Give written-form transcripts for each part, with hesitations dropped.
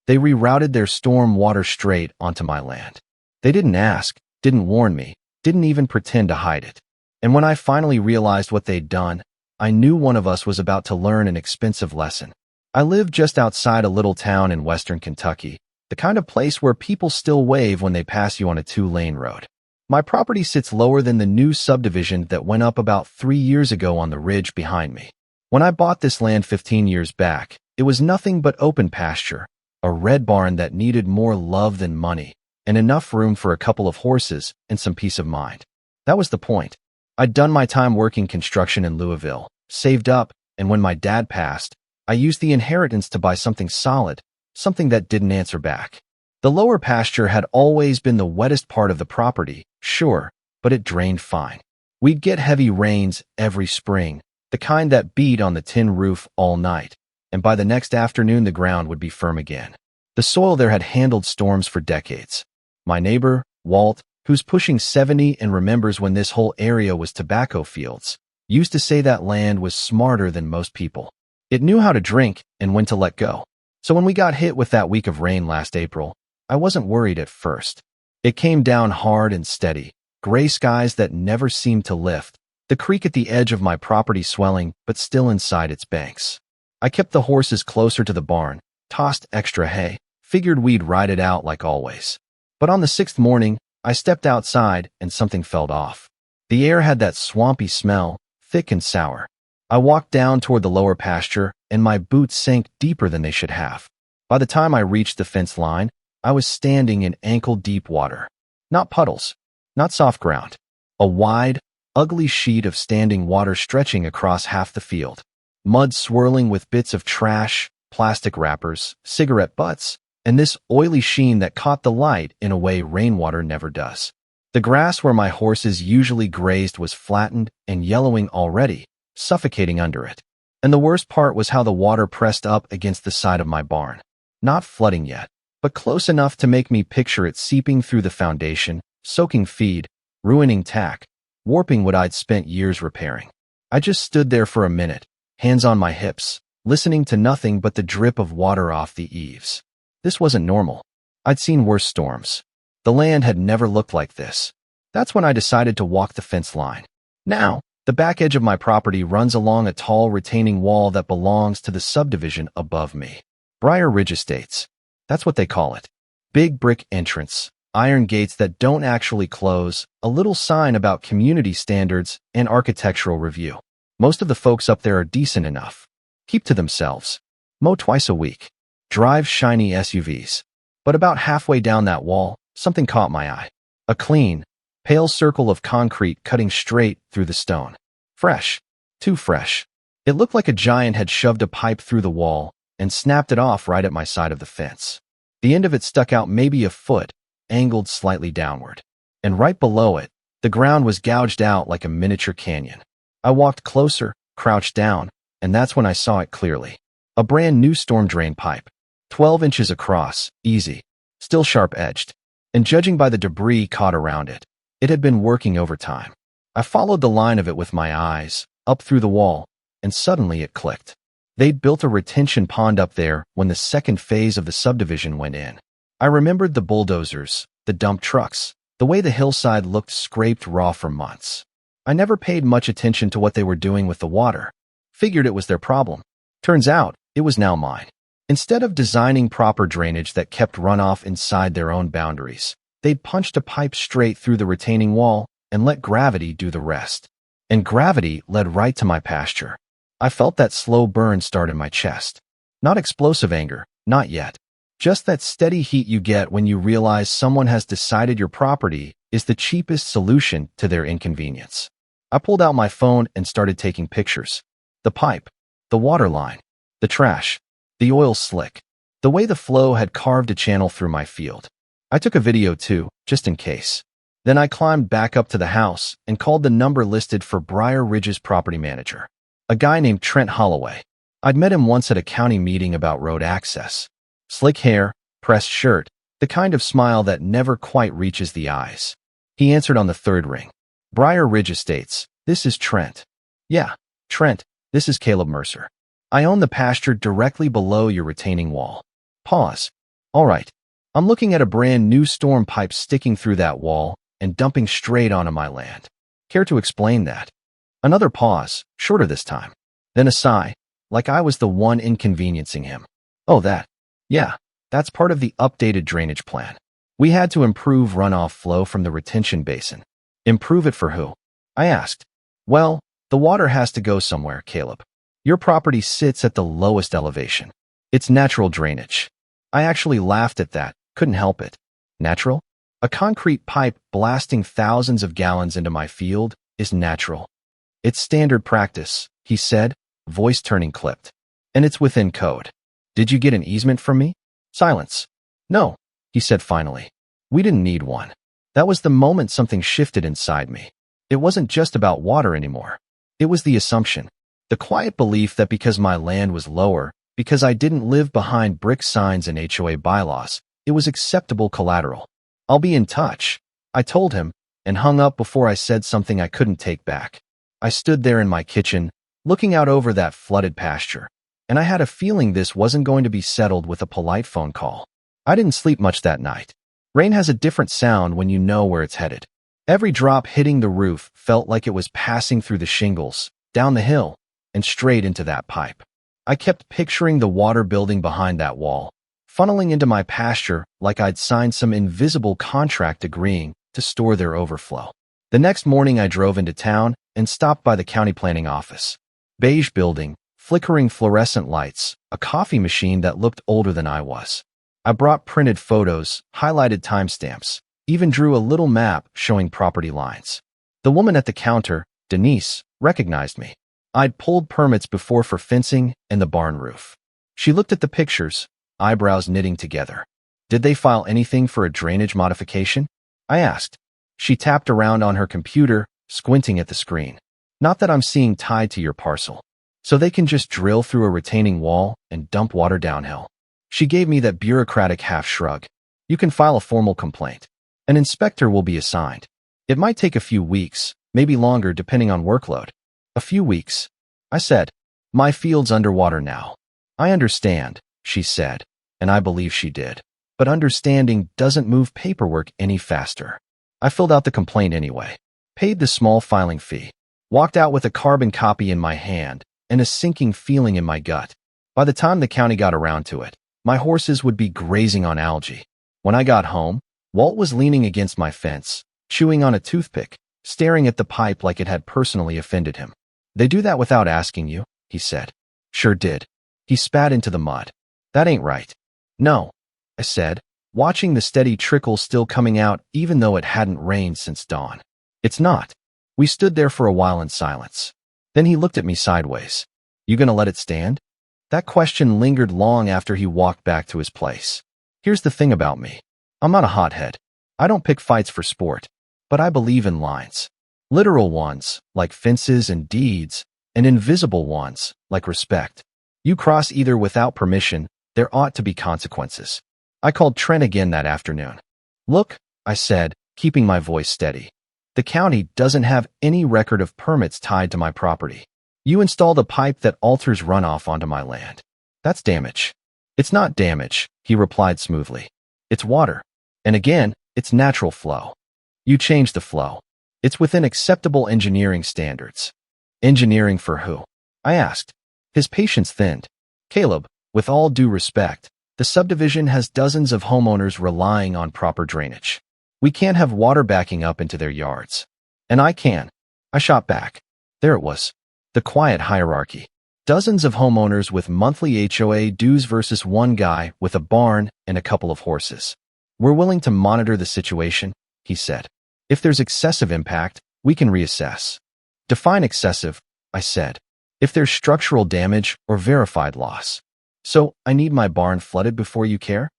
They rerouted their stormwater straight onto my land. They didn't ask, didn't warn me, didn't even pretend to hide it. And when I finally realized what they'd done, I knew one of us was about to learn an expensive lesson. I lived just outside a little town in western Kentucky, the kind of place where people still wave when they pass you on a 2-lane road. My property sits lower than the new subdivision that went up about 3 years ago on the ridge behind me. When I bought this land 15 years back, it was nothing but open pasture, a red barn that needed more love than money, and enough room for a couple of horses and some peace of mind. That was the point. I'd done my time working construction in Louisville, saved up, and when my dad passed, I used the inheritance to buy something solid, something that didn't answer back. The lower pasture had always been the wettest part of the property, sure, but it drained fine. We'd get heavy rains every spring, the kind that beat on the tin roof all night, and by the next afternoon the ground would be firm again. The soil there had handled storms for decades. My neighbor, Walt, who's pushing 70 and remembers when this whole area was tobacco fields, used to say that land was smarter than most people. It knew how to drink and when to let go. So when we got hit with that week of rain last April, I wasn't worried at first. It came down hard and steady, gray skies that never seemed to lift, the creek at the edge of my property swelling but still inside its banks. I kept the horses closer to the barn, tossed extra hay, figured we'd ride it out like always. But on the 6th morning, I stepped outside and something felt off. The air had that swampy smell, thick and sour. I walked down toward the lower pasture, and my boots sank deeper than they should have. By the time I reached the fence line, I was standing in ankle-deep water. Not puddles, not soft ground. A wide, ugly sheet of standing water stretching across half the field. Mud swirling with bits of trash, plastic wrappers, cigarette butts, and this oily sheen that caught the light in a way rainwater never does. The grass where my horses usually grazed was flattened and yellowing already, suffocating under it. And the worst part was how the water pressed up against the side of my barn. Not flooding yet, but close enough to make me picture it seeping through the foundation, soaking feed, ruining tack, warping what I'd spent years repairing. I just stood there for a minute, hands on my hips, listening to nothing but the drip of water off the eaves. This wasn't normal. I'd seen worse storms. The land had never looked like this. That's when I decided to walk the fence line. Now, the back edge of my property runs along a tall retaining wall that belongs to the subdivision above me. Briar Ridge Estates. That's what they call it. Big brick entrance, iron gates that don't actually close, a little sign about community standards and architectural review. Most of the folks up there are decent enough. Keep to themselves. Mow twice a week. Drive shiny SUVs. But about halfway down that wall, something caught my eye. A clean, pale circle of concrete cutting straight through the stone. Fresh. Too fresh. It looked like a giant had shoved a pipe through the wall and snapped it off right at my side of the fence. The end of it stuck out maybe a foot, angled slightly downward. And right below it, the ground was gouged out like a miniature canyon. I walked closer, crouched down, and that's when I saw it clearly. A brand new storm drain pipe. 12 inches across, easy, still sharp-edged, and judging by the debris caught around it, it had been working overtime. I followed the line of it with my eyes, up through the wall, and suddenly it clicked. They'd built a retention pond up there when the second phase of the subdivision went in. I remembered the bulldozers, the dump trucks, the way the hillside looked scraped raw for months. I never paid much attention to what they were doing with the water. Figured it was their problem. Turns out, it was now mine. Instead of designing proper drainage that kept runoff inside their own boundaries, they'd punched a pipe straight through the retaining wall and let gravity do the rest. And gravity led right to my pasture. I felt that slow burn start in my chest. Not explosive anger, not yet. Just that steady heat you get when you realize someone has decided your property is the cheapest solution to their inconvenience. I pulled out my phone and started taking pictures. The pipe, the water line, the trash, the oil slick, the way the flow had carved a channel through my field. I took a video too, just in case. Then I climbed back up to the house and called the number listed for Briar Ridge's property manager, a guy named Trent Holloway. I'd met him once at a county meeting about road access. Slick hair, pressed shirt, the kind of smile that never quite reaches the eyes. He answered on the third ring. Briar Ridge Estates, this is Trent. Yeah, Trent, this is Caleb Mercer. I own the pasture directly below your retaining wall. Pause. All right. I'm looking at a brand new storm pipe sticking through that wall and dumping straight onto my land. Care to explain that? Another pause, shorter this time. Then a sigh, like I was the one inconveniencing him. Oh, that. Yeah, that's part of the updated drainage plan. We had to improve runoff flow from the retention basin. Improve it for who? I asked. Well, the water has to go somewhere, Caleb. Your property sits at the lowest elevation. It's natural drainage. I actually laughed at that, couldn't help it. Natural? A concrete pipe blasting thousands of gallons into my field is natural. It's standard practice, he said, voice turning clipped. And it's within code. Did you get an easement from me? Silence. No, he said finally. We didn't need one. That was the moment something shifted inside me. It wasn't just about water anymore. It was the assumption, the quiet belief that because my land was lower, because I didn't live behind brick signs and HOA bylaws, it was acceptable collateral. I'll be in touch, I told him, and hung up before I said something I couldn't take back. I stood there in my kitchen, looking out over that flooded pasture, and I had a feeling this wasn't going to be settled with a polite phone call. I didn't sleep much that night. Rain has a different sound when you know where it's headed. Every drop hitting the roof felt like it was passing through the shingles, down the hill, and straight into that pipe. I kept picturing the water building behind that wall, funneling into my pasture like I'd signed some invisible contract agreeing to store their overflow. The next morning I drove into town and stopped by the county planning office. Beige building, flickering fluorescent lights, a coffee machine that looked older than I was. I brought printed photos, highlighted timestamps, even drew a little map showing property lines. The woman at the counter, Denise, recognized me. I'd pulled permits before for fencing and the barn roof. She looked at the pictures, eyebrows knitting together. Did they file anything for a drainage modification? I asked. She tapped around on her computer, squinting at the screen. Not that I'm seeing tied to your parcel. So they can just drill through a retaining wall and dump water downhill. She gave me that bureaucratic half shrug. You can file a formal complaint. An inspector will be assigned. It might take a few weeks, maybe longer depending on workload. A few weeks, I said. My field's underwater now. I understand, she said, and I believe she did. But understanding doesn't move paperwork any faster. I filled out the complaint anyway, paid the small filing fee, walked out with a carbon copy in my hand and a sinking feeling in my gut. By the time the county got around to it, my horses would be grazing on algae. When I got home, Walt was leaning against my fence, chewing on a toothpick, staring at the pipe like it had personally offended him. They do that without asking you, he said. Sure did. He spat into the mud. That ain't right. No, I said, watching the steady trickle still coming out even though it hadn't rained since dawn. It's not. We stood there for a while in silence. Then he looked at me sideways. You gonna let it stand? That question lingered long after he walked back to his place. Here's the thing about me. I'm not a hothead. I don't pick fights for sport, but I believe in lines. Literal ones, like fences and deeds, and invisible ones, like respect. You cross either without permission, there ought to be consequences. I called Trent again that afternoon. Look, I said, keeping my voice steady. The county doesn't have any record of permits tied to my property. You installed a pipe that alters runoff onto my land. That's damage. It's not damage, he replied smoothly. It's water. And again, it's natural flow. You changed the flow. It's within acceptable engineering standards. Engineering for who? I asked. His patience thinned. Caleb, with all due respect, the subdivision has dozens of homeowners relying on proper drainage. We can't have water backing up into their yards. And I can. I shot back. There it was. The quiet hierarchy. Dozens of homeowners with monthly HOA dues versus one guy with a barn and a couple of horses. We're willing to monitor the situation, he said. If there's excessive impact, we can reassess. Define excessive, I said. If there's structural damage or verified loss. So, I need my barn flooded before you care?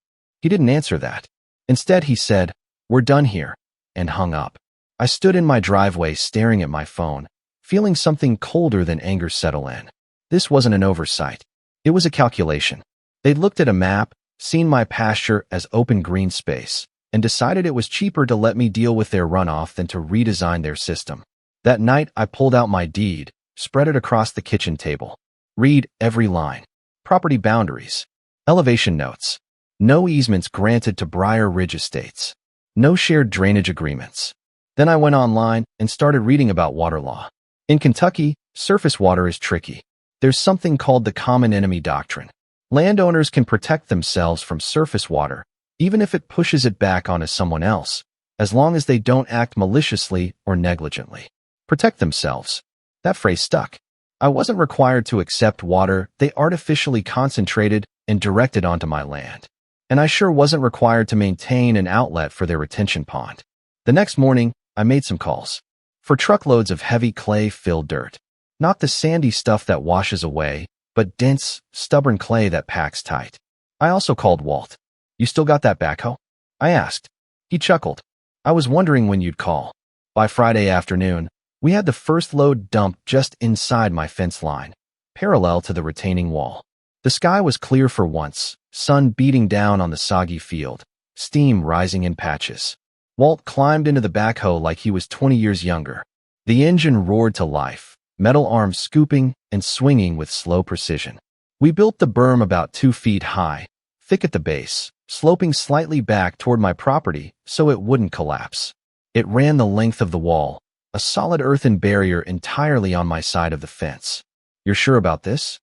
He didn't answer that. Instead, he said, we're done here, and hung up. I stood in my driveway staring at my phone, feeling something colder than anger settle in. This wasn't an oversight. It was a calculation. They'd looked at a map, seen my pasture as open green space, and decided it was cheaper to let me deal with their runoff than to redesign their system. That night, I pulled out my deed, spread it across the kitchen table. Read every line. Property boundaries. Elevation notes. No easements granted to Briar Ridge Estates. No shared drainage agreements. Then I went online and started reading about water law. In Kentucky, surface water is tricky. There's something called the common enemy doctrine. Landowners can protect themselves from surface water, even if it pushes it back onto someone else, as long as they don't act maliciously or negligently. Protect themselves. That phrase stuck. I wasn't required to accept water they artificially concentrated and directed onto my land. And I sure wasn't required to maintain an outlet for their retention pond. The next morning, I made some calls. For truckloads of heavy clay-filled dirt. Not the sandy stuff that washes away, but dense, stubborn clay that packs tight. I also called Walt. "You still got that backhoe?" I asked. He chuckled. "I was wondering when you'd call." By Friday afternoon, we had the first load dumped just inside my fence line, parallel to the retaining wall. The sky was clear for once, sun beating down on the soggy field, steam rising in patches. Walt climbed into the backhoe like he was 20 years younger. The engine roared to life, metal arms scooping and swinging with slow precision. We built the berm about 2 feet high, thick at the base, sloping slightly back toward my property so it wouldn't collapse. It ran the length of the wall, a solid earthen barrier entirely on my side of the fence. "You're sure about this?"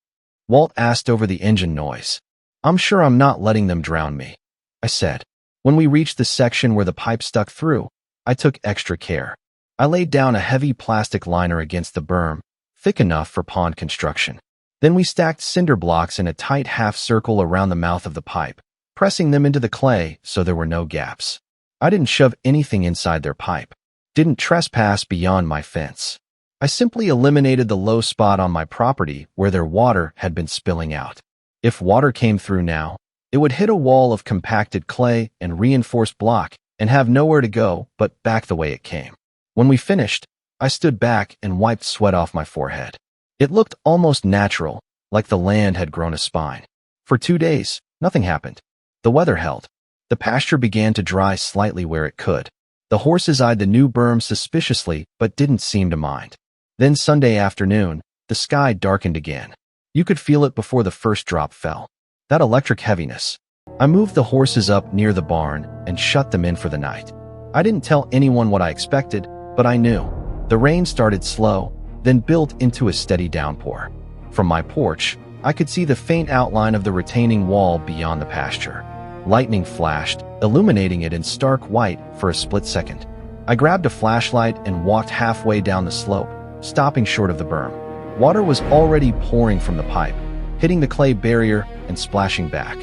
Walt asked over the engine noise. "I'm sure I'm not letting them drown me," I said. When we reached the section where the pipe stuck through, I took extra care. I laid down a heavy plastic liner against the berm, thick enough for pond construction. Then we stacked cinder blocks in a tight half circle around the mouth of the pipe, pressing them into the clay so there were no gaps. I didn't shove anything inside their pipe. Didn't trespass beyond my fence. I simply eliminated the low spot on my property where their water had been spilling out. If water came through now, it would hit a wall of compacted clay and reinforced block and have nowhere to go but back the way it came. When we finished, I stood back and wiped sweat off my forehead. It looked almost natural, like the land had grown a spine. For 2 days, nothing happened. The weather held. The pasture began to dry slightly where it could. The horses eyed the new berm suspiciously but didn't seem to mind. Then Sunday afternoon, the sky darkened again. You could feel it before the first drop fell. That electric heaviness. I moved the horses up near the barn and shut them in for the night. I didn't tell anyone what I expected, but I knew. The rain started slow, then built into a steady downpour. From my porch, I could see the faint outline of the retaining wall beyond the pasture. Lightning flashed, illuminating it in stark white for a split second. I grabbed a flashlight and walked halfway down the slope, stopping short of the berm. Water was already pouring from the pipe, hitting the clay barrier and splashing back.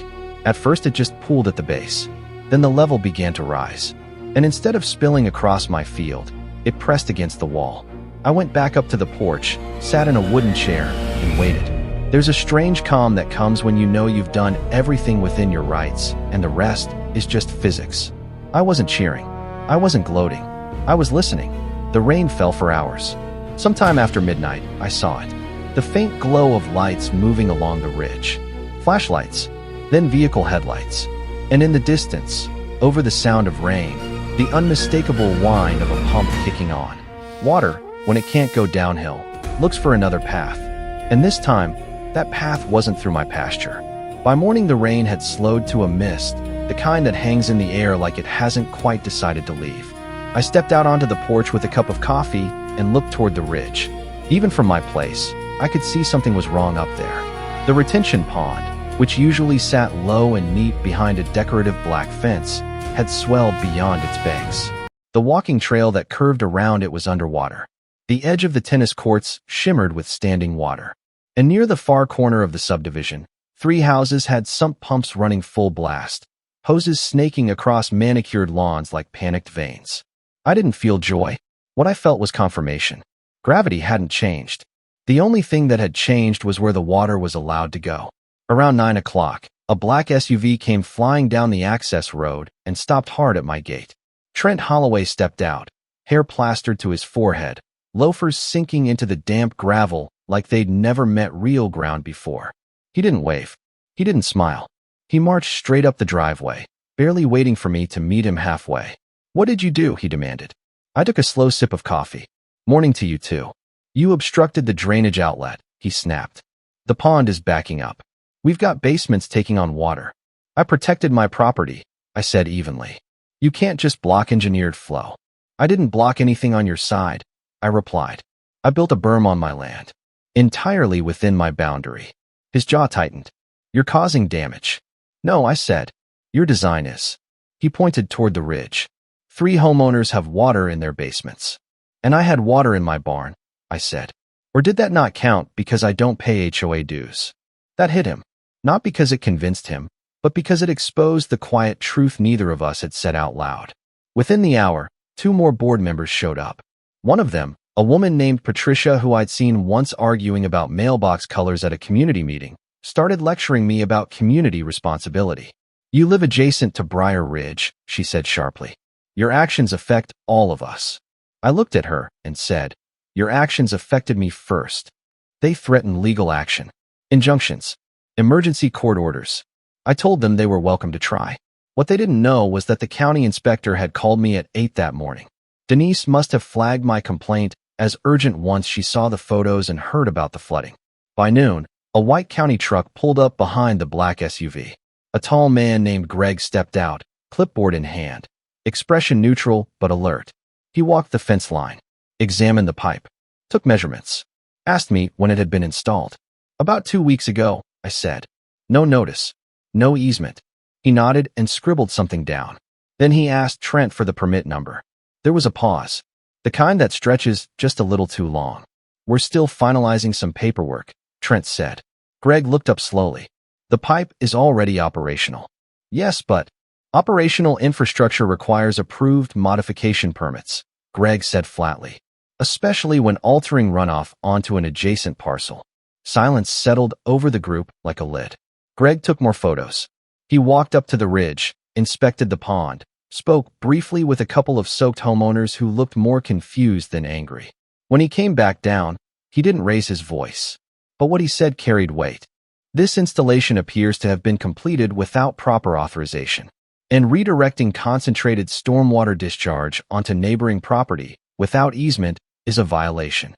At first it just pooled at the base. Then the level began to rise. And instead of spilling across my field, it pressed against the wall. I went back up to the porch, sat in a wooden chair, and waited. There's a strange calm that comes when you know you've done everything within your rights, and the rest is just physics. I wasn't cheering. I wasn't gloating. I was listening. The rain fell for hours. Sometime after midnight, I saw it. The faint glow of lights moving along the ridge. Flashlights, then vehicle headlights. And in the distance, over the sound of rain, the unmistakable whine of a pump kicking on. Water, when it can't go downhill, looks for another path. And this time, that path wasn't through my pasture. By morning, the rain had slowed to a mist, the kind that hangs in the air like it hasn't quite decided to leave. I stepped out onto the porch with a cup of coffee and looked toward the ridge. Even from my place, I could see something was wrong up there. The retention pond, which usually sat low and neat behind a decorative black fence, had swelled beyond its banks. The walking trail that curved around it was underwater. The edge of the tennis courts shimmered with standing water. And near the far corner of the subdivision, 3 houses had sump pumps running full blast, hoses snaking across manicured lawns like panicked veins. I didn't feel joy. What I felt was confirmation. Gravity hadn't changed. The only thing that had changed was where the water was allowed to go. Around 9 o'clock, a black SUV came flying down the access road and stopped hard at my gate. Trent Holloway stepped out, hair plastered to his forehead, loafers sinking into the damp gravel like they'd never met real ground before. He didn't wave. He didn't smile. He marched straight up the driveway, barely waiting for me to meet him halfway. "What did you do?" he demanded. I took a slow sip of coffee. "Morning to you too. You obstructed the drainage outlet," he snapped. "The pond is backing up. We've got basements taking on water. I protected my property, I said evenly. You can't just block engineered flow. I didn't block anything on your side, I replied. I built a berm on my land, entirely within my boundary. His jaw tightened. You're causing damage. No, I said. Your design is. He pointed toward the ridge. 3 homeowners have water in their basements. And I had water in my barn, I said. Or did that not count because I don't pay HOA dues? That hit him. Not because it convinced him, but because it exposed the quiet truth neither of us had said out loud. Within the hour, 2 more board members showed up. One of them, a woman named Patricia who I'd seen once arguing about mailbox colors at a community meeting, started lecturing me about community responsibility. You live adjacent to Briar Ridge, she said sharply. Your actions affect all of us. I looked at her and said, your actions affected me first. They threatened legal action, injunctions, emergency court orders. I told them they were welcome to try. What they didn't know was that the county inspector had called me at 8 that morning. Denise must have flagged my complaint as urgent once she saw the photos and heard about the flooding. By noon, a white county truck pulled up behind the black SUV. A tall man named Greg stepped out, clipboard in hand, expression neutral but alert. He walked the fence line, examined the pipe, took measurements, asked me when it had been installed. About 2 weeks ago, I said. No notice, no easement. He nodded and scribbled something down. Then he asked Trent for the permit number. There was a pause, the kind that stretches just a little too long. We're still finalizing some paperwork, Trent said. Greg looked up slowly. The pipe is already operational. Yes, but operational infrastructure requires approved modification permits, Greg said flatly, especially when altering runoff onto an adjacent parcel. Silence settled over the group like a lid. Greg took more photos. He walked up to the ridge, inspected the pond, spoke briefly with a couple of soaked homeowners who looked more confused than angry. When he came back down, he didn't raise his voice. But what he said carried weight. This installation appears to have been completed without proper authorization, and redirecting concentrated stormwater discharge onto neighboring property without easement is a violation.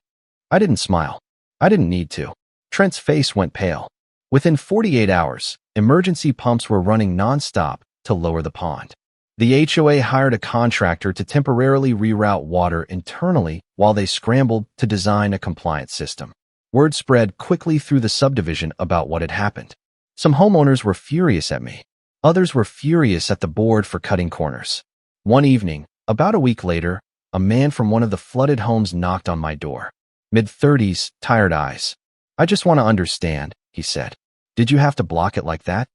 I didn't smile. I didn't need to. Trent's face went pale. Within 48 hours, emergency pumps were running non-stop to lower the pond. The HOA hired a contractor to temporarily reroute water internally while they scrambled to design a compliant system. Word spread quickly through the subdivision about what had happened. Some homeowners were furious at me. Others were furious at the board for cutting corners. One evening, about a week later, a man from one of the flooded homes knocked on my door. Mid-30s, tired eyes. I just want to understand, he said. Did you have to block it like that?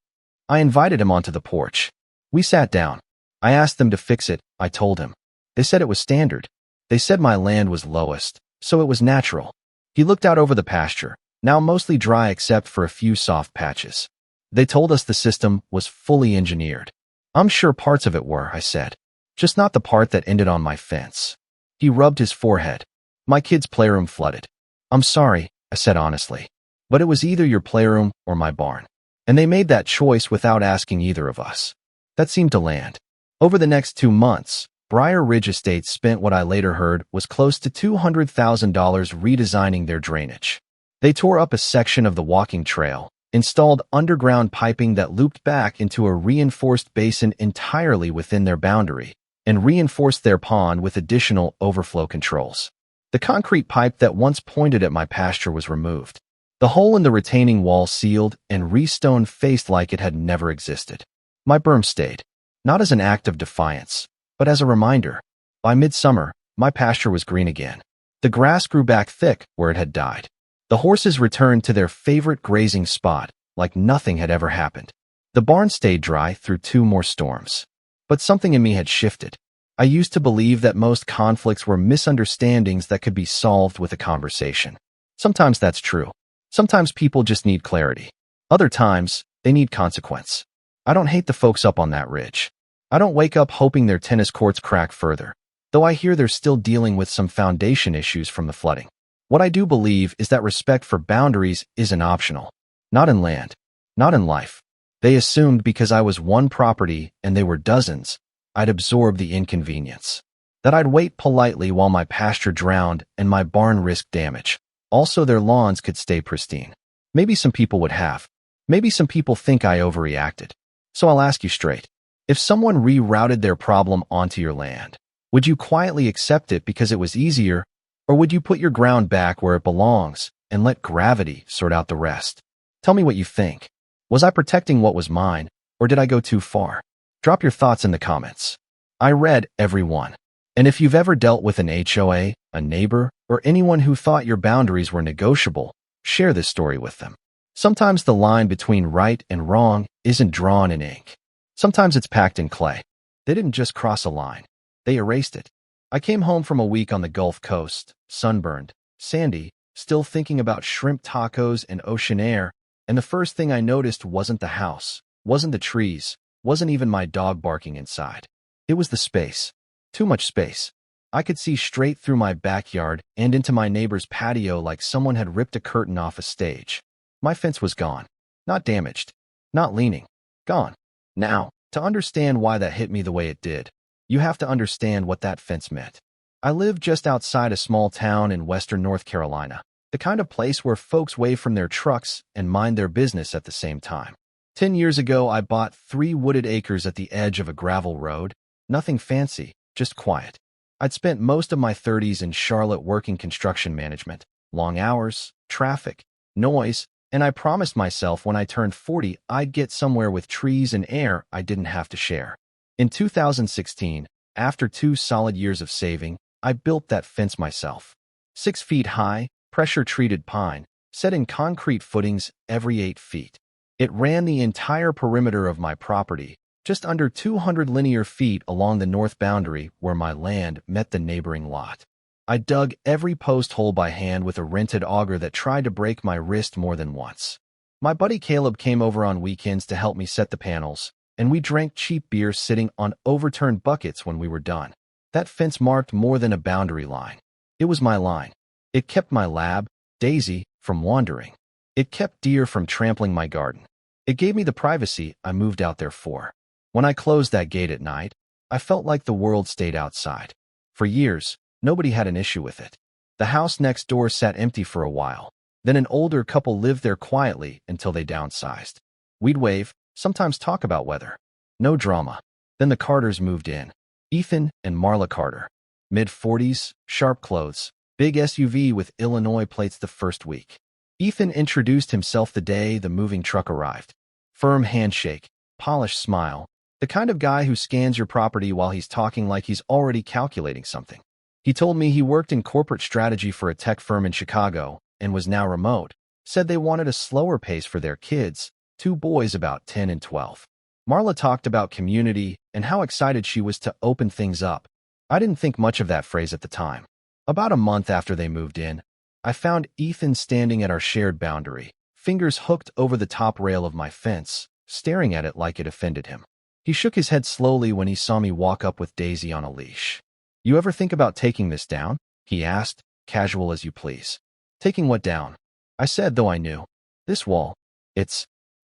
I invited him onto the porch. We sat down. I asked them to fix it, I told him. They said it was standard. They said my land was lowest, so it was natural. He looked out over the pasture, now mostly dry except for a few soft patches. They told us the system was fully engineered. I'm sure parts of it were, I said. Just not the part that ended on my fence. He rubbed his forehead. My kid's playroom flooded. I'm sorry, I said honestly. But it was either your playroom or my barn. And they made that choice without asking either of us. That seemed to land. Over the next 2 months, Briar Ridge Estates spent what I later heard was close to $200,000 redesigning their drainage. They tore up a section of the walking trail, installed underground piping that looped back into a reinforced basin entirely within their boundary, and reinforced their pond with additional overflow controls. The concrete pipe that once pointed at my pasture was removed. The hole in the retaining wall sealed and re-stone faced like it had never existed. My berm stayed, not as an act of defiance, but as a reminder. By midsummer, my pasture was green again. The grass grew back thick where it had died. The horses returned to their favorite grazing spot like nothing had ever happened. The barn stayed dry through 2 more storms. But something in me had shifted. I used to believe that most conflicts were misunderstandings that could be solved with a conversation. Sometimes that's true. Sometimes people just need clarity. Other times, they need consequence. I don't hate the folks up on that ridge. I don't wake up hoping their tennis courts crack further, though I hear they're still dealing with some foundation issues from the flooding. What I do believe is that respect for boundaries isn't optional. Not in land. Not in life. They assumed because I was one property and they were dozens, I'd absorb the inconvenience. That I'd wait politely while my pasture drowned and my barn risked damage. Also, their lawns could stay pristine. Maybe some people would have. Maybe some people think I overreacted. So I'll ask you straight. If someone rerouted their problem onto your land, would you quietly accept it because it was easier, or would you put your ground back where it belongs and let gravity sort out the rest? Tell me what you think. Was I protecting what was mine, or did I go too far? Drop your thoughts in the comments. I read every one. And if you've ever dealt with an HOA, a neighbor, or anyone who thought your boundaries were negotiable, share this story with them. Sometimes the line between right and wrong isn't drawn in ink. Sometimes it's packed in clay. They didn't just cross a line. They erased it. I came home from a week on the Gulf Coast, sunburned, sandy, still thinking about shrimp tacos and ocean air, and the first thing I noticed wasn't the house, wasn't the trees, wasn't even my dog barking inside. It was the space. Too much space. I could see straight through my backyard and into my neighbor's patio like someone had ripped a curtain off a stage. My fence was gone. Not damaged. Not leaning. Gone. Now, to understand why that hit me the way it did, you have to understand what that fence meant. I lived just outside a small town in western North Carolina, the kind of place where folks wave from their trucks and mind their business at the same time. 10 years ago, I bought 3 wooded acres at the edge of a gravel road. Nothing fancy, just quiet. I'd spent most of my 30s in Charlotte working construction management, long hours, traffic, noise, and I promised myself when I turned 40 I'd get somewhere with trees and air I didn't have to share. In 2016, after 2 solid years of saving, I built that fence myself. 6 feet high, pressure-treated pine, set in concrete footings every 8 feet. It ran the entire perimeter of my property, just under 200 linear feet along the north boundary where my land met the neighboring lot. I dug every post hole by hand with a rented auger that tried to break my wrist more than once. My buddy Caleb came over on weekends to help me set the panels, and we drank cheap beer sitting on overturned buckets when we were done. That fence marked more than a boundary line. It was my line. It kept my lab, Daisy, from wandering. It kept deer from trampling my garden. It gave me the privacy I moved out there for. When I closed that gate at night, I felt like the world stayed outside. For years, nobody had an issue with it. The house next door sat empty for a while. Then an older couple lived there quietly until they downsized. We'd wave, sometimes talk about weather. No drama. Then the Carters moved in. Ethan and Marla Carter. Mid-40s, sharp clothes, big SUV with Illinois plates the first week. Ethan introduced himself the day the moving truck arrived. Firm handshake, polished smile, the kind of guy who scans your property while he's talking like he's already calculating something. He told me he worked in corporate strategy for a tech firm in Chicago and was now remote, said they wanted a slower pace for their kids, 2 boys about 10 and 12. Marla talked about community and how excited she was to open things up. I didn't think much of that phrase at the time. About a month after they moved in, I found Ethan standing at our shared boundary, fingers hooked over the top rail of my fence, staring at it like it offended him. He shook his head slowly when he saw me walk up with Daisy on a leash. "You ever think about taking this down?" he asked, casual as you please. "Taking what down?" I said, though I knew. "This wall.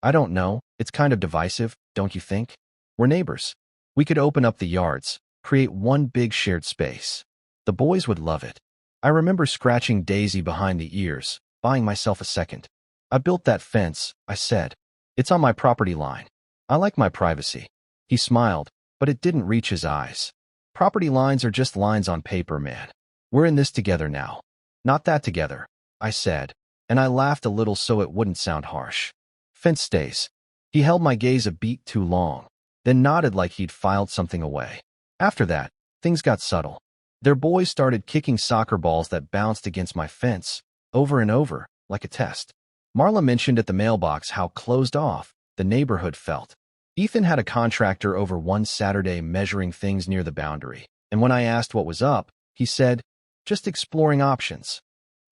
I don't know, it's kind of divisive, don't you think? We're neighbors. We could open up the yards, create one big shared space. The boys would love it." I remember scratching Daisy behind the ears, buying myself a second. "I built that fence," I said. "It's on my property line. I like my privacy." He smiled, but it didn't reach his eyes. "Property lines are just lines on paper, man. We're in this together now. Not that together," I said, and I laughed a little so it wouldn't sound harsh. "Fence stays." He held my gaze a beat too long, then nodded like he'd filed something away. After that, things got subtle. Their boys started kicking soccer balls that bounced against my fence, over and over, like a test. Marla mentioned at the mailbox how closed off the neighborhood felt. Ethan had a contractor over one Saturday measuring things near the boundary, and when I asked what was up, he said, "Just exploring options."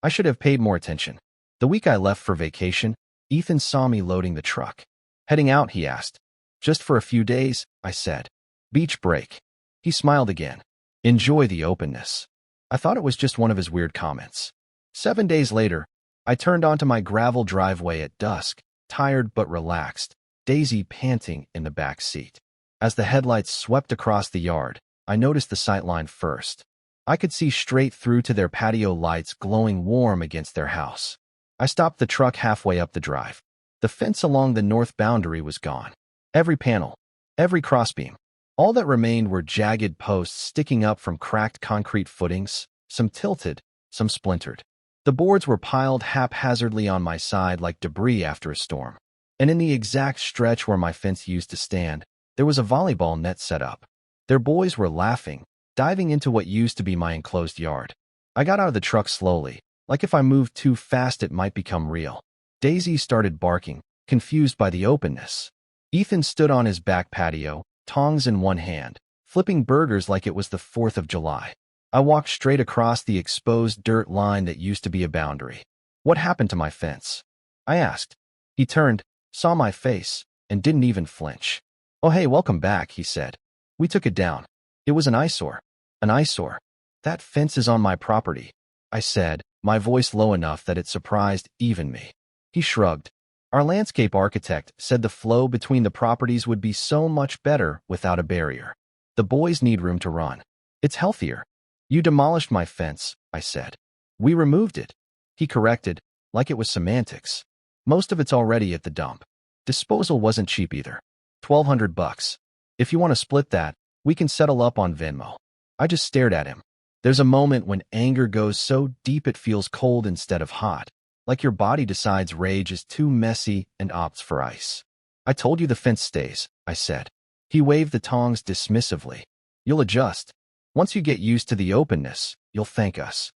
I should have paid more attention. The week I left for vacation, Ethan saw me loading the truck. "Heading out?" he asked. "Just for a few days," I said. "Beach break." He smiled again. "Enjoy the openness." I thought it was just one of his weird comments. 7 days later, I turned onto my gravel driveway at dusk, tired but relaxed, Daisy panting in the back seat. As the headlights swept across the yard, I noticed the sightline first. I could see straight through to their patio lights glowing warm against their house. I stopped the truck halfway up the drive. The fence along the north boundary was gone. Every panel, every crossbeam. All that remained were jagged posts sticking up from cracked concrete footings, some tilted, some splintered. The boards were piled haphazardly on my side like debris after a storm. And in the exact stretch where my fence used to stand, there was a volleyball net set up. Their boys were laughing, diving into what used to be my enclosed yard. I got out of the truck slowly, like if I moved too fast it might become real. Daisy started barking, confused by the openness. Ethan stood on his back patio, tongs in one hand, flipping burgers like it was the 4th of July. I walked straight across the exposed dirt line that used to be a boundary. "What happened to my fence?" I asked. He turned, saw my face, and didn't even flinch. "Oh hey, welcome back," he said. "We took it down. It was an eyesore." "An eyesore? That fence is on my property," I said, my voice low enough that it surprised even me. He shrugged. "Our landscape architect said the flow between the properties would be so much better without a barrier. The boys need room to run. It's healthier." "You demolished my fence," I said. "We removed it," he corrected, like it was semantics. "Most of it's already at the dump. Disposal wasn't cheap either. $1,200. If you want to split that, we can settle up on Venmo." I just stared at him. There's a moment when anger goes so deep it feels cold instead of hot, like your body decides rage is too messy and opts for ice. "I told you the fence stays," I said. He waved the tongs dismissively. "You'll adjust. Once you get used to the openness, you'll thank us."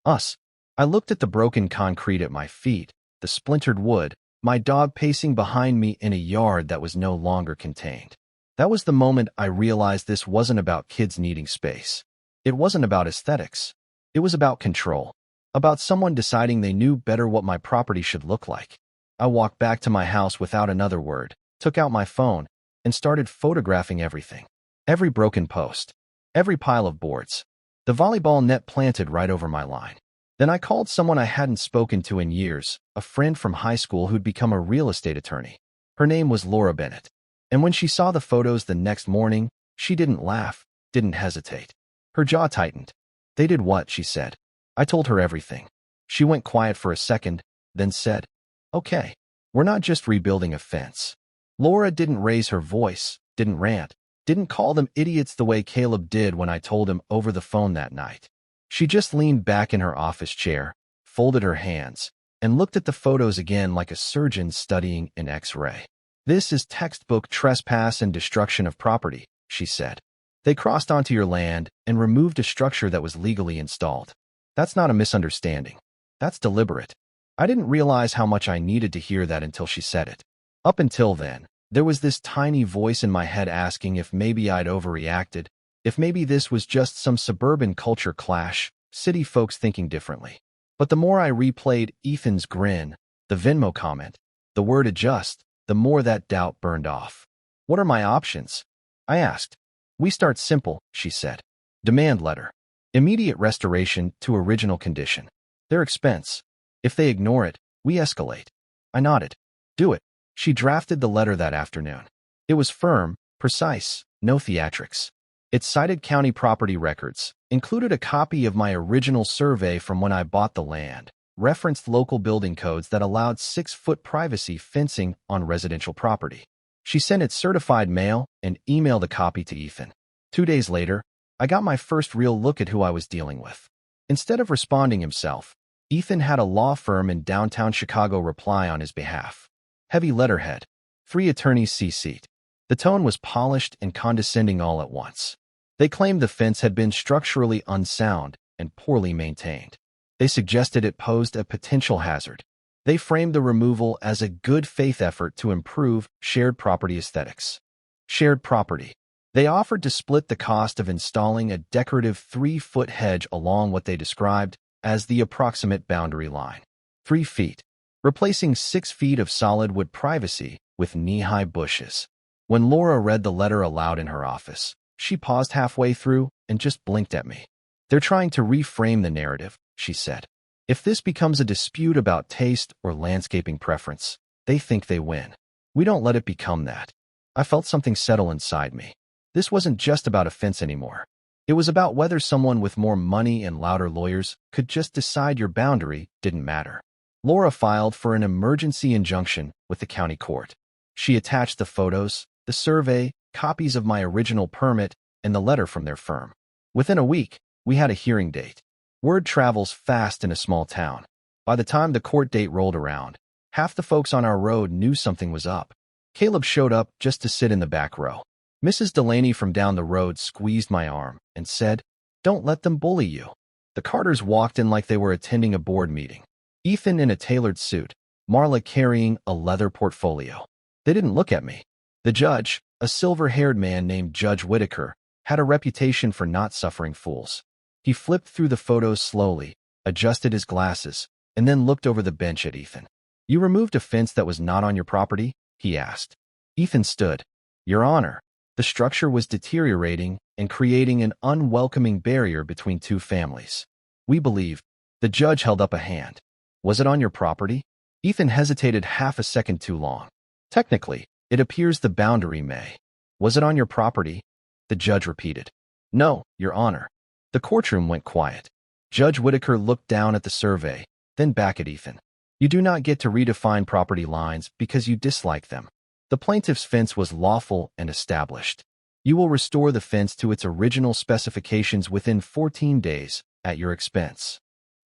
Us. I looked at the broken concrete at my feet, the splintered wood, my dog pacing behind me in a yard that was no longer contained. That was the moment I realized this wasn't about kids needing space. It wasn't about aesthetics. It was about control, about someone deciding they knew better what my property should look like. I walked back to my house without another word, took out my phone, and started photographing everything. Every broken post, every pile of boards, the volleyball net planted right over my line. Then I called someone I hadn't spoken to in years, a friend from high school who'd become a real estate attorney. Her name was Laura Bennett. And when she saw the photos the next morning, she didn't laugh, didn't hesitate. Her jaw tightened. "They did what?" she said. I told her everything. She went quiet for a second, then said, "Okay, we're not just rebuilding a fence." Laura didn't raise her voice, didn't rant, didn't call them idiots the way Caleb did when I told him over the phone that night. She just leaned back in her office chair, folded her hands, and looked at the photos again like a surgeon studying an X-ray. "This is textbook trespass and destruction of property," she said. "They crossed onto your land and removed a structure that was legally installed. That's not a misunderstanding. That's deliberate." I didn't realize how much I needed to hear that until she said it. Up until then, there was this tiny voice in my head asking if maybe I'd overreacted, if maybe this was just some suburban culture clash, city folks thinking differently. But the more I replayed Ethan's grin, the Venmo comment, the word adjust, the more that doubt burned off. "What are my options?" I asked. "We start simple," she said. "Demand letter. Immediate restoration to original condition. Their expense. If they ignore it, we escalate." I nodded. "Do it." She drafted the letter that afternoon. It was firm, precise, no theatrics. It cited county property records, included a copy of my original survey from when I bought the land, referenced local building codes that allowed 6-foot privacy fencing on residential property. She sent it certified mail and emailed a copy to Ethan. 2 days later, I got my first real look at who I was dealing with. Instead of responding himself, Ethan had a law firm in downtown Chicago reply on his behalf. Heavy letterhead. 3 attorneys CC'd. The tone was polished and condescending all at once. They claimed the fence had been structurally unsound and poorly maintained. They suggested it posed a potential hazard. They framed the removal as a good faith effort to improve shared property aesthetics. Shared property. They offered to split the cost of installing a decorative 3-foot hedge along what they described as the approximate boundary line. 3 feet. Replacing 6 feet of solid wood privacy with knee-high bushes. When Laura read the letter aloud in her office, she paused halfway through and just blinked at me. "They're trying to reframe the narrative," she said. "If this becomes a dispute about taste or landscaping preference, they think they win. We don't let it become that." I felt something settle inside me. This wasn't just about a fence anymore. It was about whether someone with more money and louder lawyers could just decide your boundary didn't matter. Laura filed for an emergency injunction with the county court. She attached the photos, the survey, copies of my original permit, and the letter from their firm. Within a week, we had a hearing date. Word travels fast in a small town. By the time the court date rolled around, half the folks on our road knew something was up. Caleb showed up just to sit in the back row. Mrs. Delaney from down the road squeezed my arm and said, "Don't let them bully you." The Carters walked in like they were attending a board meeting. Ethan in a tailored suit, Marla carrying a leather portfolio. They didn't look at me. The judge, a silver-haired man named Judge Whitaker, had a reputation for not suffering fools. He flipped through the photos slowly, adjusted his glasses, and then looked over the bench at Ethan. "You removed a fence that was not on your property?" he asked. Ethan stood. "Your Honor, the structure was deteriorating and creating an unwelcoming barrier between two families. We believed." The judge held up a hand. "Was it on your property?" Ethan hesitated half a second too long. "Technically, it appears the boundary may." "Was it on your property?" The judge repeated. "No, Your Honor." The courtroom went quiet. Judge Whitaker looked down at the survey, then back at Ethan. "You do not get to redefine property lines because you dislike them. The plaintiff's fence was lawful and established. You will restore the fence to its original specifications within 14 days, at your expense."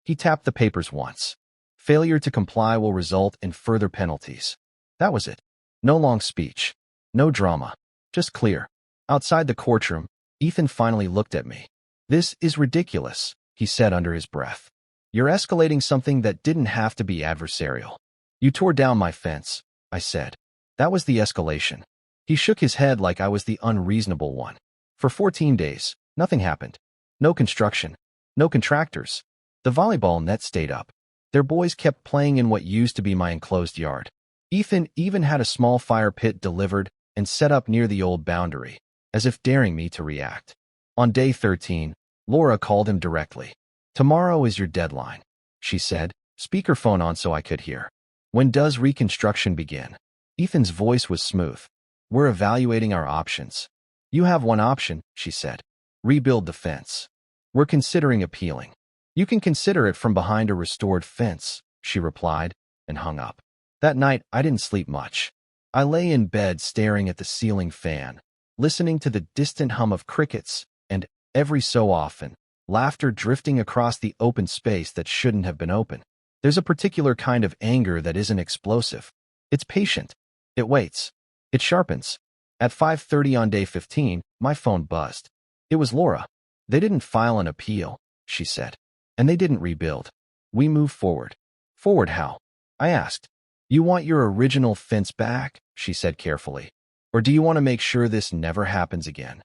He tapped the papers once. "Failure to comply will result in further penalties." That was it. No long speech. No drama. Just clear. Outside the courtroom, Ethan finally looked at me. "This is ridiculous," he said under his breath. "You're escalating something that didn't have to be adversarial." "You tore down my fence," I said. That was the escalation. He shook his head like I was the unreasonable one. For 14 days, nothing happened. No construction. No contractors. The volleyball net stayed up. Their boys kept playing in what used to be my enclosed yard. Ethan even had a small fire pit delivered and set up near the old boundary, as if daring me to react. On day 13, Laura called him directly. "Tomorrow is your deadline," she said, speakerphone on so I could hear. "When does reconstruction begin?" Ethan's voice was smooth. "We're evaluating our options." "You have one option," she said. "Rebuild the fence." "We're considering appealing." "You can consider it from behind a restored fence," she replied, and hung up. That night, I didn't sleep much. I lay in bed staring at the ceiling fan, listening to the distant hum of crickets, and, every so often, laughter drifting across the open space that shouldn't have been open. There's a particular kind of anger that isn't explosive. It's patient. It waits. It sharpens. At 5:30 on day 15, my phone buzzed. It was Laura. "They didn't file an appeal," she said. "And they didn't rebuild. We move forward." "Forward how?" I asked. "You want your original fence back," she said carefully. "Or do you want to make sure this never happens again?"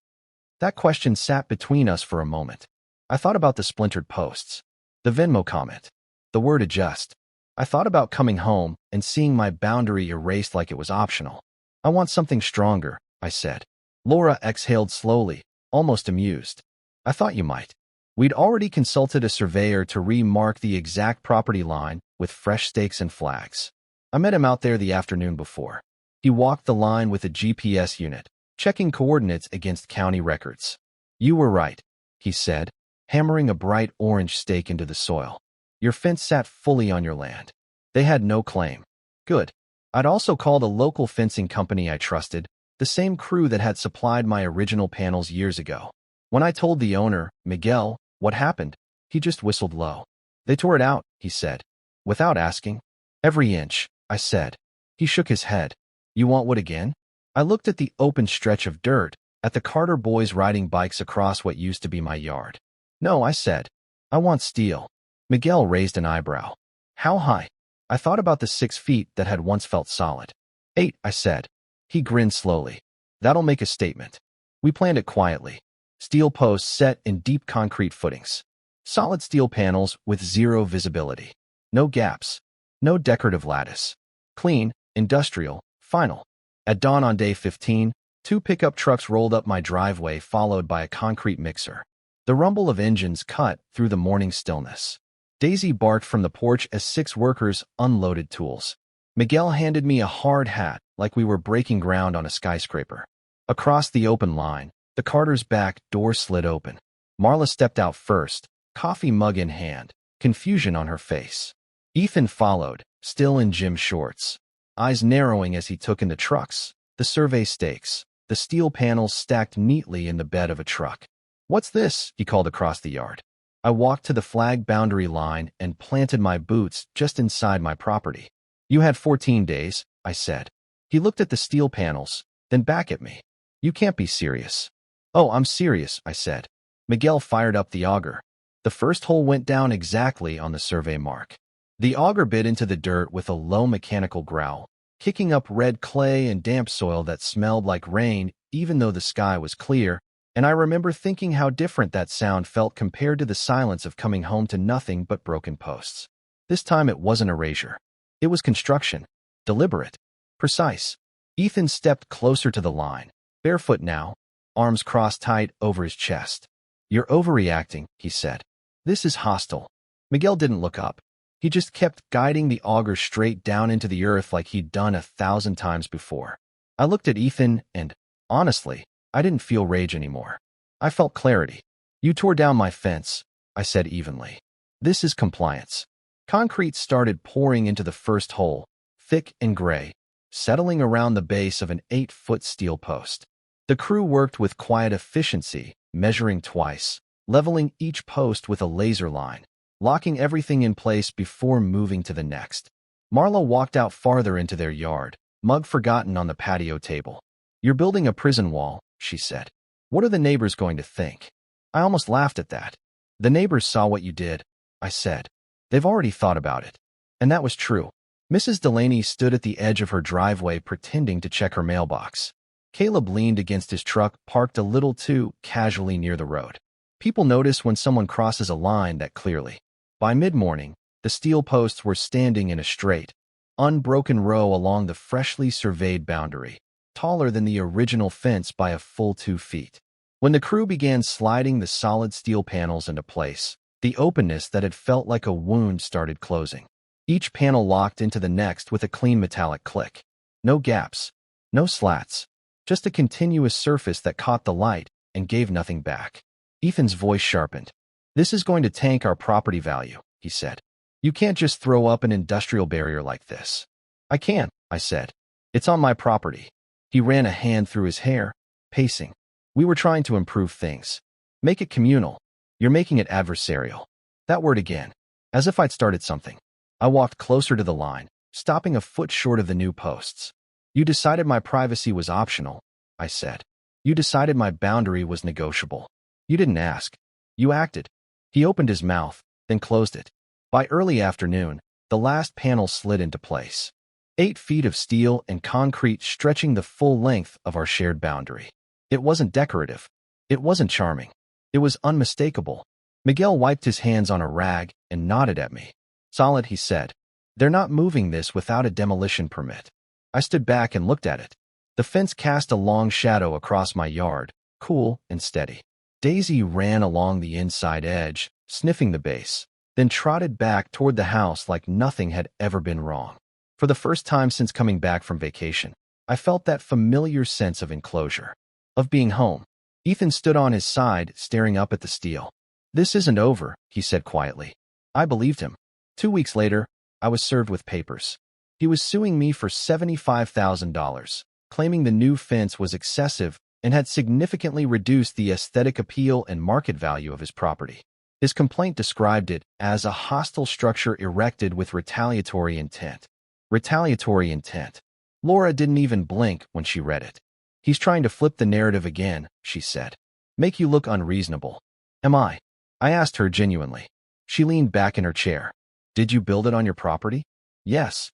That question sat between us for a moment. I thought about the splintered posts, the Venmo comment, the word adjust. I thought about coming home and seeing my boundary erased like it was optional. "I want something stronger," I said. Laura exhaled slowly, almost amused. "I thought you might." We'd already consulted a surveyor to remark the exact property line with fresh stakes and flags. I met him out there the afternoon before. He walked the line with a GPS unit, checking coordinates against county records. "You were right," he said, hammering a bright orange stake into the soil. "Your fence sat fully on your land. They had no claim." Good. I'd also called a local fencing company I trusted, the same crew that had supplied my original panels years ago. When I told the owner, Miguel, what happened, he just whistled low. "They tore it out," he said. "Without asking." "Every inch," I said. He shook his head. "You want wood again?" I looked at the open stretch of dirt, at the Carter boys riding bikes across what used to be my yard. "No," I said. "I want steel." Miguel raised an eyebrow. "How high?" I thought about the 6 feet that had once felt solid. 8, I said. He grinned slowly. "That'll make a statement." We planned it quietly. Steel posts set in deep concrete footings. Solid steel panels with zero visibility. No gaps. No decorative lattice. Clean, industrial, final. At dawn on day 15, 2 pickup trucks rolled up my driveway followed by a concrete mixer. The rumble of engines cut through the morning stillness. Daisy barked from the porch as 6 workers unloaded tools. Miguel handed me a hard hat like we were breaking ground on a skyscraper. Across the open line, the Carter's back door slid open. Marla stepped out first, coffee mug in hand, confusion on her face. Ethan followed, still in gym shorts, eyes narrowing as he took in the trucks, the survey stakes, the steel panels stacked neatly in the bed of a truck. "What's this?" he called across the yard. I walked to the flag boundary line and planted my boots just inside my property. "You had 14 days, I said. He looked at the steel panels, then back at me. "You can't be serious." "Oh, I'm serious," I said. Miguel fired up the auger. The first hole went down exactly on the survey mark. The auger bit into the dirt with a low mechanical growl, kicking up red clay and damp soil that smelled like rain even though the sky was clear, and I remember thinking how different that sound felt compared to the silence of coming home to nothing but broken posts. This time it wasn't erasure. It was construction. Deliberate. Precise. Ethan stepped closer to the line, barefoot now, arms crossed tight over his chest. "You're overreacting," he said. "This is hostile." Miguel didn't look up. He just kept guiding the auger straight down into the earth like he'd done 1,000 times before. I looked at Ethan and, honestly, I didn't feel rage anymore. I felt clarity. "You tore down my fence," I said evenly. "This is compliance." Concrete started pouring into the first hole, thick and gray, settling around the base of an 8-foot steel post. The crew worked with quiet efficiency, measuring twice, leveling each post with a laser line, locking everything in place before moving to the next. Marla walked out farther into their yard, mug forgotten on the patio table. "You're building a prison wall," she said. "What are the neighbors going to think?" I almost laughed at that. "The neighbors saw what you did," I said. "They've already thought about it." And that was true. Mrs. Delaney stood at the edge of her driveway pretending to check her mailbox. Caleb leaned against his truck parked a little too casually near the road. People notice when someone crosses a line that clearly. By mid-morning, the steel posts were standing in a straight, unbroken row along the freshly surveyed boundary, taller than the original fence by a full 2 feet. When the crew began sliding the solid steel panels into place, the openness that had felt like a wound started closing. Each panel locked into the next with a clean metallic click. No gaps, no slats, just a continuous surface that caught the light and gave nothing back. Ethan's voice sharpened. "This is going to tank our property value," he said. "You can't just throw up an industrial barrier like this." "I can," I said. "It's on my property." He ran a hand through his hair, pacing. "We were trying to improve things. Make it communal. You're making it adversarial." That word again, as if I'd started something. I walked closer to the line, stopping a foot short of the new posts. "You decided my privacy was optional," I said. "You decided my boundary was negotiable. You didn't ask. You acted." He opened his mouth, then closed it. By early afternoon, the last panel slid into place. 8 feet of steel and concrete stretching the full length of our shared boundary. It wasn't decorative. It wasn't charming. It was unmistakable. Miguel wiped his hands on a rag and nodded at me. "Solid," he said. "They're not moving this without a demolition permit." I stood back and looked at it. The fence cast a long shadow across my yard, cool and steady. Daisy ran along the inside edge, sniffing the base, then trotted back toward the house like nothing had ever been wrong. For the first time since coming back from vacation, I felt that familiar sense of enclosure, of being home. Ethan stood on his side, staring up at the steel. "This isn't over," he said quietly. I believed him. 2 weeks later, I was served with papers. He was suing me for $75,000, claiming the new fence was excessive and had significantly reduced the aesthetic appeal and market value of his property. His complaint described it as a hostile structure erected with retaliatory intent. Retaliatory intent. Laura didn't even blink when she read it. "He's trying to flip the narrative again," she said. "Make you look unreasonable." "Am I?" I asked her genuinely. She leaned back in her chair. "Did you build it on your property?" "Yes."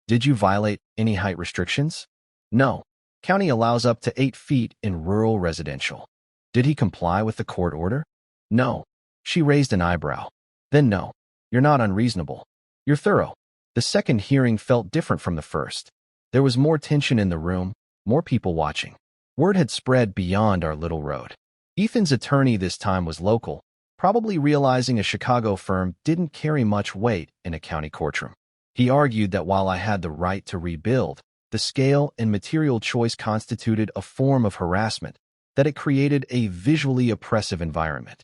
"Did you violate any height restrictions?" "No. County allows up to 8 feet in rural residential." "Did he comply with the court order?" "No." She raised an eyebrow. "Then no. You're not unreasonable. You're thorough." The second hearing felt different from the first. There was more tension in the room, more people watching. Word had spread beyond our little road. Ethan's attorney this time was local, probably realizing a Chicago firm didn't carry much weight in a county courtroom. He argued that while I had the right to rebuild, the scale and material choice constituted a form of harassment, that it created a visually oppressive environment.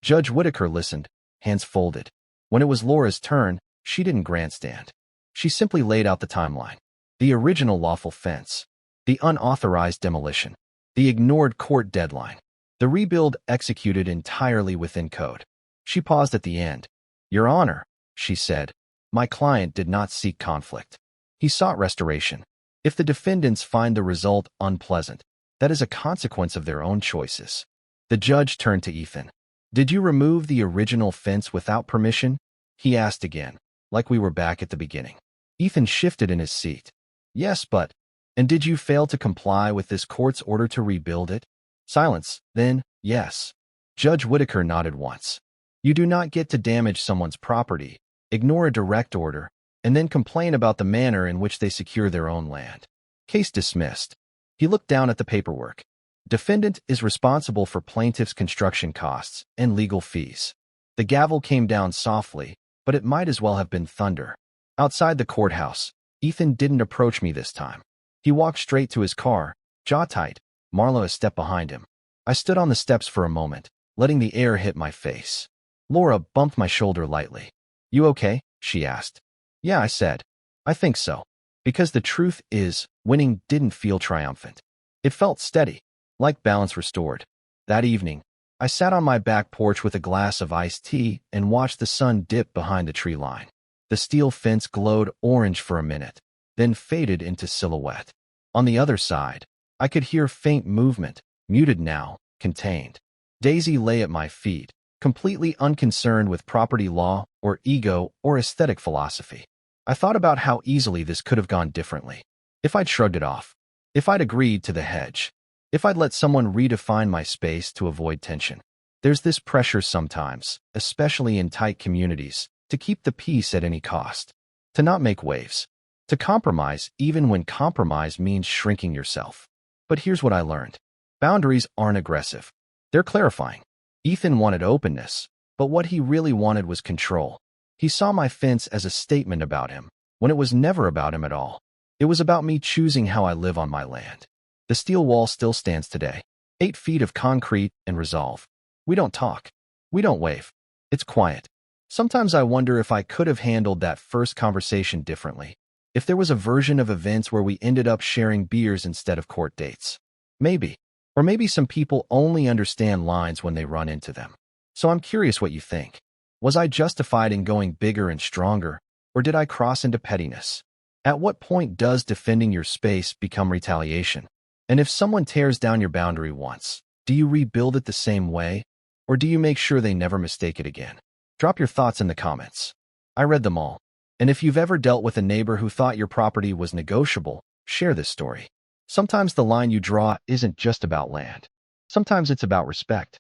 Judge Whitaker listened, hands folded. When it was Laura's turn, she didn't grandstand. She simply laid out the timeline. The original lawful fence. The unauthorized demolition. The ignored court deadline. The rebuild executed entirely within code. She paused at the end. Your Honor, she said, my client did not seek conflict. He sought restoration. If the defendants find the result unpleasant, that is a consequence of their own choices. The judge turned to Ethan. Did you remove the original fence without permission? He asked again, like we were back at the beginning. Ethan shifted in his seat. Yes, but... And did you fail to comply with this court's order to rebuild it? Silence. Then, yes. Judge Whitaker nodded once. You do not get to damage someone's property, ignore a direct order, and then complain about the manner in which they secure their own land. Case dismissed. He looked down at the paperwork. Defendant is responsible for plaintiff's construction costs and legal fees. The gavel came down softly, but it might as well have been thunder. Outside the courthouse, Ethan didn't approach me this time. He walked straight to his car, jaw tight, Marlo a step behind him. I stood on the steps for a moment, letting the air hit my face. Laura bumped my shoulder lightly. You okay? She asked. Yeah, I said. I think so. Because the truth is, winning didn't feel triumphant. It felt steady, like balance restored. That evening, I sat on my back porch with a glass of iced tea and watched the sun dip behind the tree line. The steel fence glowed orange for a minute, then faded into silhouette. On the other side, I could hear faint movement, muted now, contained. Daisy lay at my feet, completely unconcerned with property law or ego or aesthetic philosophy. I thought about how easily this could have gone differently. If I'd shrugged it off. If I'd agreed to the hedge. If I'd let someone redefine my space to avoid tension. There's this pressure sometimes, especially in tight communities, to keep the peace at any cost. To not make waves. To compromise even when compromise means shrinking yourself. But here's what I learned. Boundaries aren't aggressive. They're clarifying. Ethan wanted openness, but what he really wanted was control. He saw my fence as a statement about him, when it was never about him at all. It was about me choosing how I live on my land. The steel wall still stands today. 8 feet of concrete and resolve. We don't talk. We don't wave. It's quiet. Sometimes I wonder if I could have handled that first conversation differently. If there was a version of events where we ended up sharing beers instead of court dates. Maybe. Or maybe some people only understand lines when they run into them. So I'm curious what you think. Was I justified in going bigger and stronger, or did I cross into pettiness? At what point does defending your space become retaliation? And if someone tears down your boundary once, do you rebuild it the same way, or do you make sure they never mistake it again? Drop your thoughts in the comments. I read them all. And if you've ever dealt with a neighbor who thought your property was negotiable, share this story. Sometimes the line you draw isn't just about land. Sometimes it's about respect.